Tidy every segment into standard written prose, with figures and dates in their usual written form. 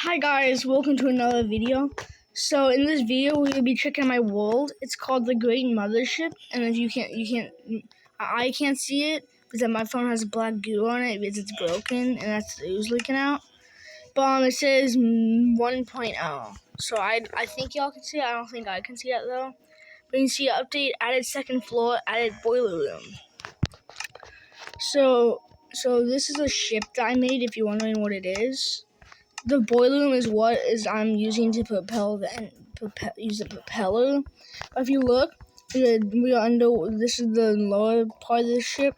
Hi guys, welcome to another video. So in this video we're gonna be checking my world. It's called the Great Mothership, and if I can't see it because my phone has black goo on it because it's broken and that's the ooze leaking out. But it says 1.0. So I think y'all can see it. I don't think I can see it though. But you can see update, added second floor, added boiler room. So this is a ship that I made. If you're wondering what it is. The boiler room is what I'm using to use the propeller. But if you look, we are under. This is the lower part of the ship.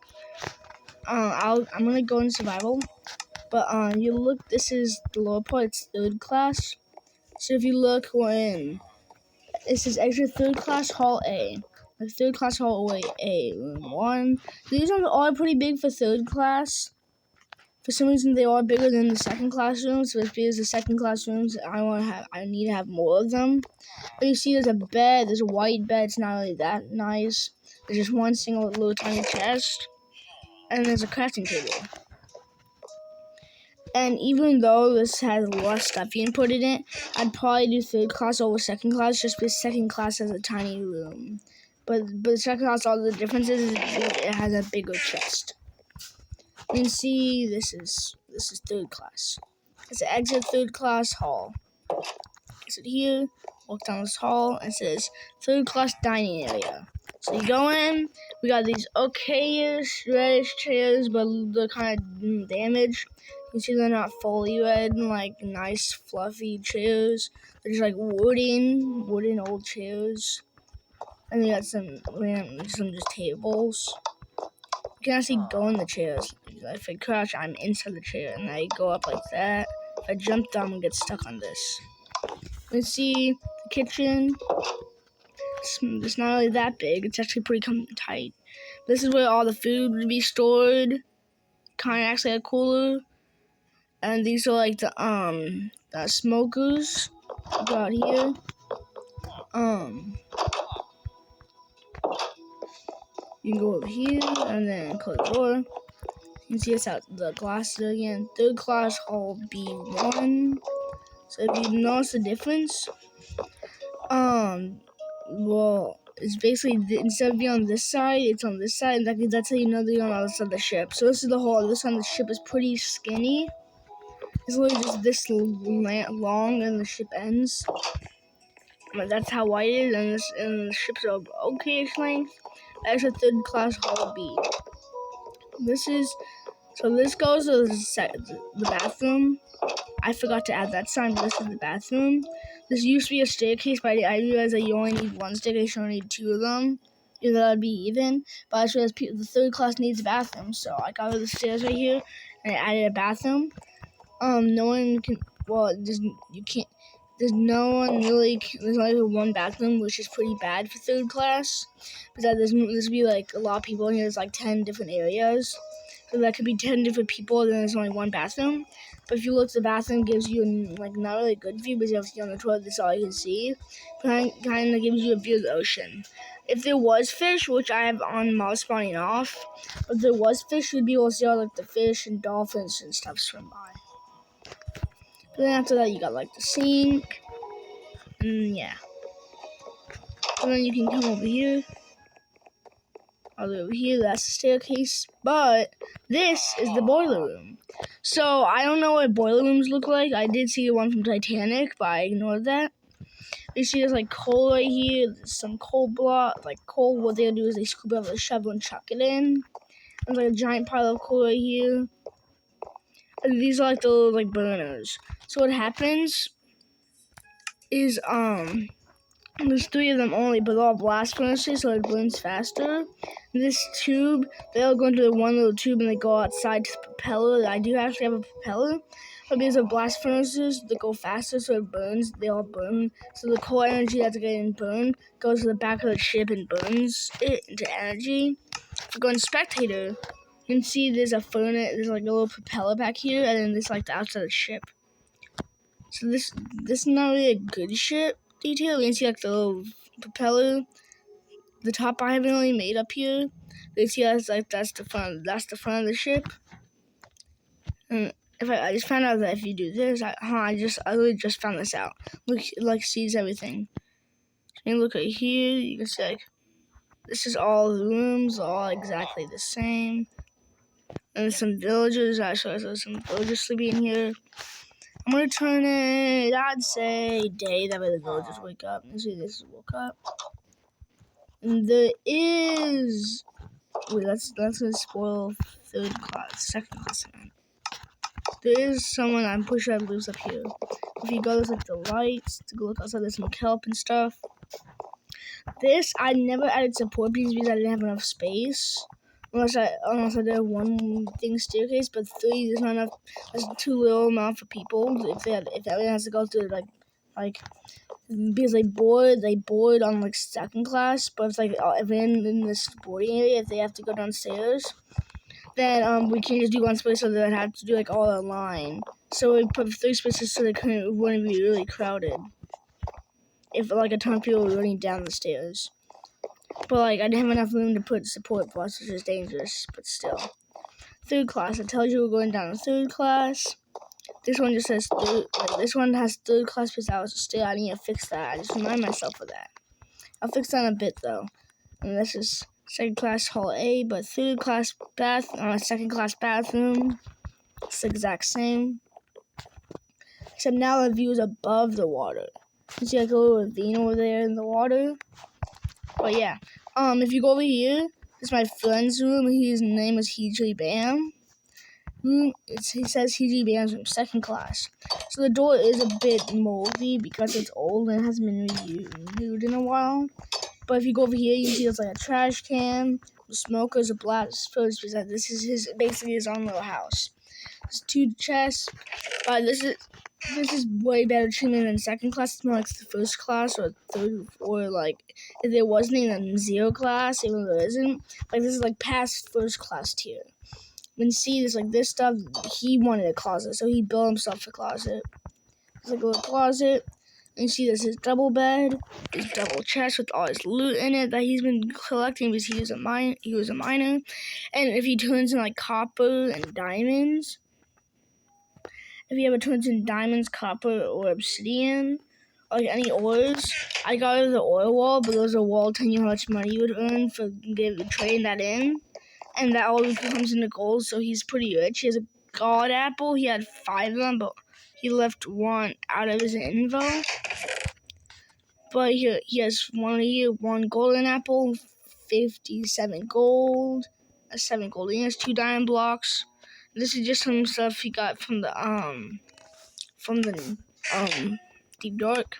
I'm gonna go in survival, but you look. This is the lower part. It's third class. So if you look, we're in. This is extra third class hall A. The third class hallway A, room 1. These are all pretty big for third class. For some reason, they are bigger than the second classrooms. So it's because the second classrooms, I need to have more of them. But you see, there's a bed. There's a white bed. It's not really that nice. There's just one single little tiny chest, and there's a crafting table. And even though this has less stuff you can put in it, I'd probably do third class over second class, just because second class has a tiny room. But second class, all the differences is it has a bigger chest. You can see this is third class. It's an exit third class hall. Exit here, walk down this hall, and it says third class dining area. So you go in, we got these okayish reddish chairs, but they're kind of damaged. You can see they're not fully red, like nice fluffy chairs. They're just like wooden old chairs. And we got some just tables. You can actually go in the chairs. If I crouch, I'm inside the chair, and I go up like that. If I jump down, and get stuck on this. Let's see the kitchen. It's not really that big. It's actually pretty tight. This is where all the food would be stored. Kind of acts like a cooler. And these are like the smokers. Got here. You can go over here and then close the door. You can see it's out the glass again. Third class hall B1. So if you notice the difference, well, it's basically instead of being on this side, it's on this side. That's how you know they're on the other side of the ship. So this is the hall. This on the ship is pretty skinny. It's literally just this long, and the ship ends. But that's how wide it is, and the ship's of okay-ish length. That's a third class hall B. This goes to the bathroom. I forgot to add that sign, but this is the bathroom. This used to be a staircase, but I realized that you only need one staircase, you only need 2 of them. That would be even. But I realized the third class needs a bathroom, so I got rid of the stairs right here, and I added a bathroom. No one can, there's no one really, there's only one bathroom, which is pretty bad for third class. Because there's be like a lot of people in here, there's like 10 different areas. So that could be 10 different people, then there's only one bathroom. But if you look, the bathroom gives you like not really a good view because you have to see on the toilet. That's all you can see. But kind of gives you a view of the ocean. If there was fish, which I have on mouse spawning off, if there was fish, you'd be able to see all like the fish and dolphins and stuff swim by. But then after that, you got like the sink, and yeah. And then you can come over here. All the way over here, that's the staircase. But this is the boiler room. So I don't know what boiler rooms look like. I did see the one from Titanic, but I ignored that. You see there's like coal right here. There's some coal block, like coal. What they'll do is they scoop it up with a shovel and chuck it in. There's like a giant pile of coal right here. And these are like the little like burners. So what happens is there's 3 of them only, but they're all blast furnaces, so it burns faster. This tube, they all go into the one little tube and they go outside to the propeller. I do actually have a propeller, but because of blast furnaces, they go faster, so it burns. They all burn. So the coal energy that's getting burned goes to the back of the ship and burns it into energy. If you go in spectator, you can see there's a furnace, there's like a little propeller back here, and then there's like the outside of the ship. So this is not really a good ship detail. You can see like the little propeller. The top I haven't really made up here. You see that's the front of the ship. And I just found out that if you do this, I literally just found this out. Look, it like sees everything. And look right here, you can see like this is all the rooms, all exactly the same. And there's some villagers. Actually, there's some villagers sleeping in here. I'm gonna turn it. I'd say day. That way the villagers wake up. And see, this is woke up. And there is. Wait, that's gonna spoil second class. There is someone I'm pretty sure lives up here. If you go to like the lights to go look outside, there's some kelp and stuff. This I never added support because I didn't have enough space. Unless I did one thing staircase, but 3 there's not enough. That's too little amount for people. If everyone has to go through like because they board on like second class, but it's like everyone in this boarding area, if they have to go downstairs, then we can't just do one space, so they have to do like all online. So we put 3 spaces so it wouldn't be really crowded. If like a ton of people were running down the stairs. But like I didn't have enough room to put support blocks, which is dangerous, but still. 3rd class, it tells you we're going down to 3rd class. This one just says this one has 3rd class because I need to fix that. I just remind myself of that. I'll fix that in a bit though. And this is 2nd class hall A, but 3rd class 2nd class bathroom. It's the exact same. Except now the view is above the water. You see like a little ravine over there in the water. But yeah, if you go over here, this is my friend's room. His name is Heejay Bam. He says Heejay Bam's from 2nd class. So the door is a bit moldy because it's old and it hasn't been renewed in a while. But if you go over here, you see there's like a trash can, smokers, a blast first because this is basically his own little house. There's 2 chests. This is way better treatment than 2nd class. It's more like the 1st class or 3rd, or like if there wasn't even 0 class, even though there isn't. Like this is like past 1st class tier. When see this like this stuff, he wanted a closet, so he built himself a closet. It's like a little closet. And you see this is double bed, his double chest with all his loot in it that he's been collecting because he was a miner. And if he turns in like copper and diamonds. If you ever turns in diamonds, copper, or obsidian, or like any ores, I got it the ore wall, but there was a wall telling you how much money you would earn for trading that in, and that all comes into gold, so he's pretty rich. He has a god apple. He had 5 of them, but he left 1 out of his info. But he has 1 golden apple, 57 gold, 7 gold. He has 2 diamond blocks. This is just some stuff he got from the Deep Dark.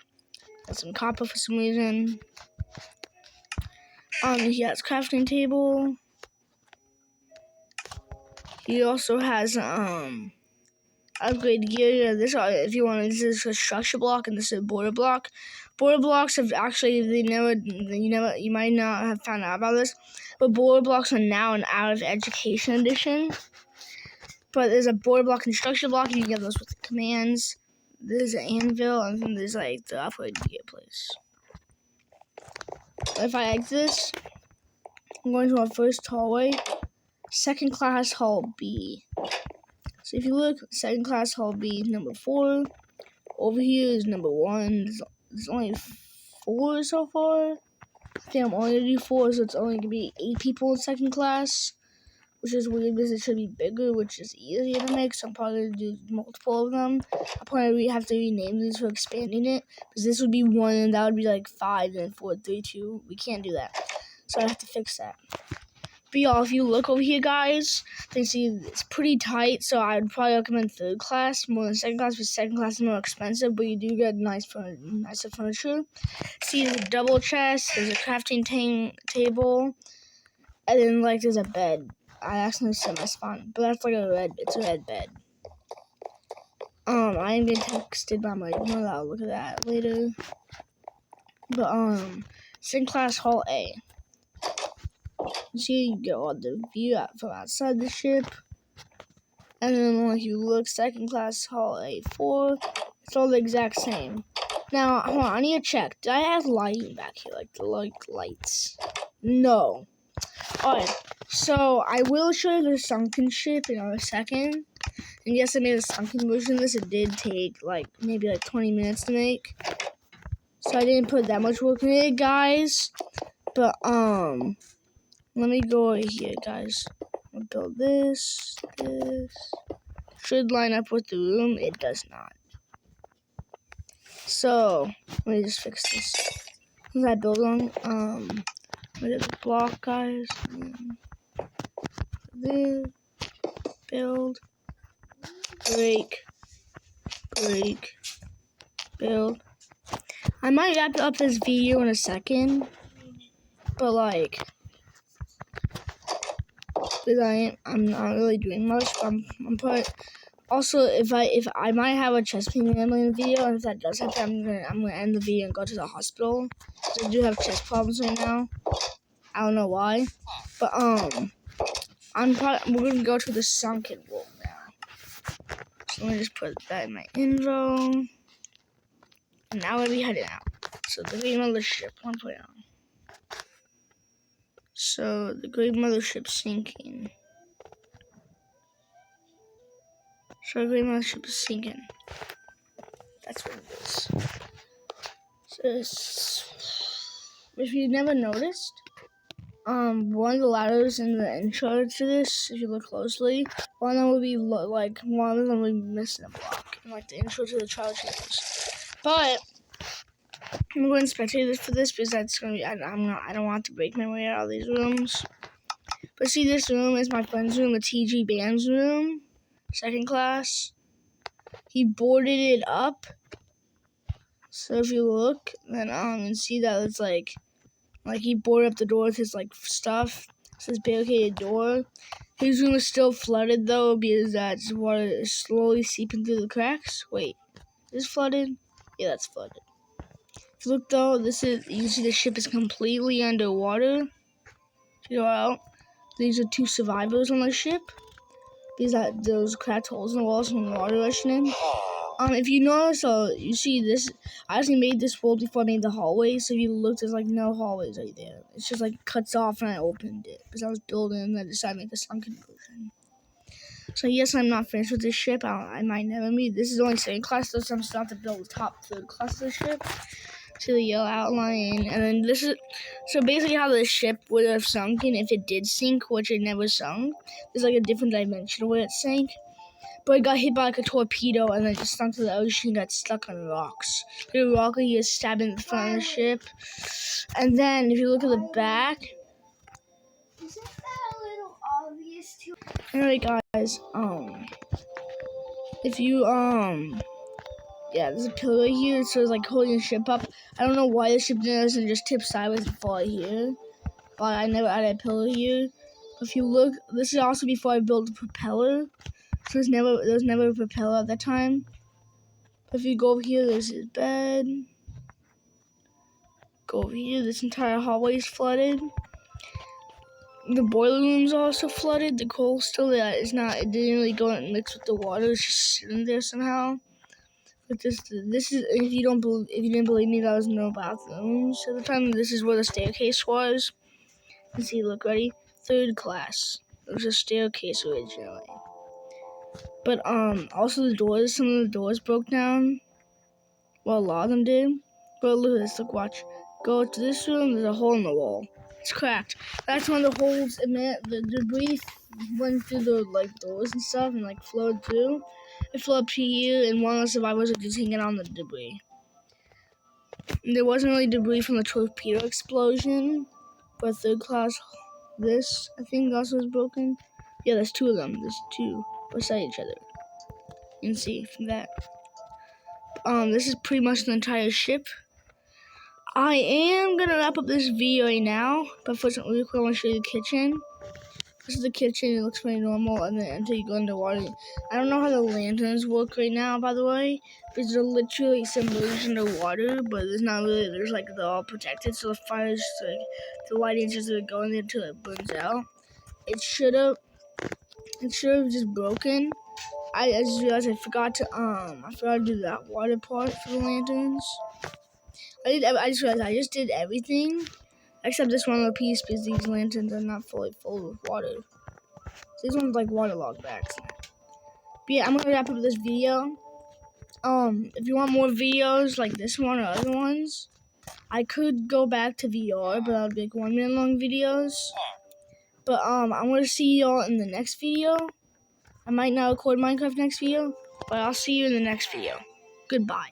And some copper for some reason. He has crafting table. He also has upgrade gear. If you want, this is a structure block and this is a border block. Border blocks have actually you might not have found out about this, but border blocks are now an out of education edition. But there's a border block and structure block. You can get those with the commands. There's an anvil, and then there's like the upgrade gear place. If I exit this, I'm going to our first hallway. 2nd class hall B. So if you look, 2nd class hall B, number 4. Over here is number 1. There's only 4 so far. I think I'm only gonna do 4, so it's only gonna be 8 people in 2nd class. Which is weird because it should be bigger, which is easier to make, so I'm probably going to do multiple of them. I'll probably have to rename these for expanding it, because this would be 1, and that would be like 5, and 4, 3, 2. We can't do that, so I have to fix that. But y'all, if you look over here, guys, you see it's pretty tight, so I would probably recommend 3rd class more than 2nd class, because 2nd class is more expensive, but you do get nicer furniture. See, there's a double chest, there's a crafting table, and then like there's a bed. I accidentally set my spawn, but that's like it's a red bed. I am getting texted by my mother. I'll look at that later. But 2nd class hall A. See, you get all the view out from outside the ship. And then if you look, 2nd class hall A4, it's all the exact same. Now, hold on, I need to check. Did I have lighting back here, like the lights? No. Alright, so I will show you the sunken ship in a second. And yes, I made a sunken version of this. It did take maybe 20 minutes to make. So I didn't put that much work in it, guys. But let me go over here, guys. I'll build this. Should line up with the room. It does not. So let me just fix this. Since I build on look at the block, guys. This, build, break, build. I might wrap up this video in a second, but because I'm not really doing much. But I'm probably also if I might have a chest pain in the video, and if that does happen, I'm gonna end the video and go to the hospital. I do have chest problems right now. I don't know why, but we're gonna go to the sunken wall now. So let me just put that in my info. And now we'll be heading out. So the Great Mothership 1.0. So the Great Mothership sinking. So the Great Mothership is sinking. That's what it is. So if you never noticed, one of the ladders in the intro to this, if you look closely, one of them will be one of them will be missing a block in the intro to the trial chambers. But I'm going to spectate for this because that's gonna be. I don't want to break my way out of these rooms. But see, this room is my friend's room, the TG Band's room, second class. He boarded it up. So if you look, then you see that it's like he boarded up the door with his stuff. It says barricaded door. His room is still flooded though because that water is slowly seeping through the cracks. Wait, is this flooded? Yeah, that's flooded. If you look though, you see the ship is completely underwater. If you go out, these are 2 survivors on the ship. Those cracked holes in the walls from water rushing in. If you notice, you see this. I actually made this world before I made the hallway. So if you look, there's no hallways right there. It's just cuts off, and I opened it because I was building, and I decided to make a sunken version. So yes, I'm not finished with this ship. I might never meet. This is only second class, so I'm still have to build the top 3rd class of the ship. See the yellow outline, and then this is so basically how the ship would have sunken if it did sink, which it never sunk. There's a different dimension where it sank. But it got hit by a torpedo and then just sunk to the ocean and got stuck on rocks. The rock he is stabbing in the front of the ship. And then if you look at the back. Isn't that a little obvious too? Anyway guys, if you yeah, there's a pillar here, so it's holding the ship up. I don't know why the ship doesn't just tip sideways and fall here. But I never added a pillar here. If you look, this is also before I built the propeller. So there was never a propeller at that time. But if you go over here, there's his bed. Go over here, this entire hallway is flooded. The boiler room's also flooded. The coal still there. It didn't really go and mix with the water. It's just sitting there somehow. But this is if you didn't believe me, there was no bathrooms at the time. This is where the staircase was. You see, look, ready? 3rd class. There was a staircase originally. But also some of the doors broke down. Well, a lot of them did. But look at this, watch. Go to this room, there's a hole in the wall. It's cracked. That's one of the holes the debris went through the doors and stuff and flowed through. It flowed up to here, and one of the survivors was just hanging on the debris. And there wasn't really debris from the torpedo explosion, but 3rd class, this I think also was broken. Yeah, there's 2 of them. There's 2 beside each other. You can see from that. This is pretty much the entire ship. I am gonna wrap up this video right now, but first, really quick, I want to show you the kitchen. This is the kitchen. It looks pretty normal, and then until you go underwater. I don't know how the lanterns work right now, by the way, because they're literally submerged underwater, but there's not really. They're all protected, so the fire's the lighting just going there until it burns out. It should have just broken. I just realized I forgot to do that water part for the lanterns. I just realized I just did everything except this one little piece because these lanterns are not fully full with water. So these ones waterlogged back. But yeah, I'm gonna wrap up this video. If you want more videos like this one or other ones, I could go back to VR, but I'll be like 1 minute long videos. But I'm gonna see y'all in the next video. I might not record Minecraft next video, but I'll see you in the next video. Goodbye.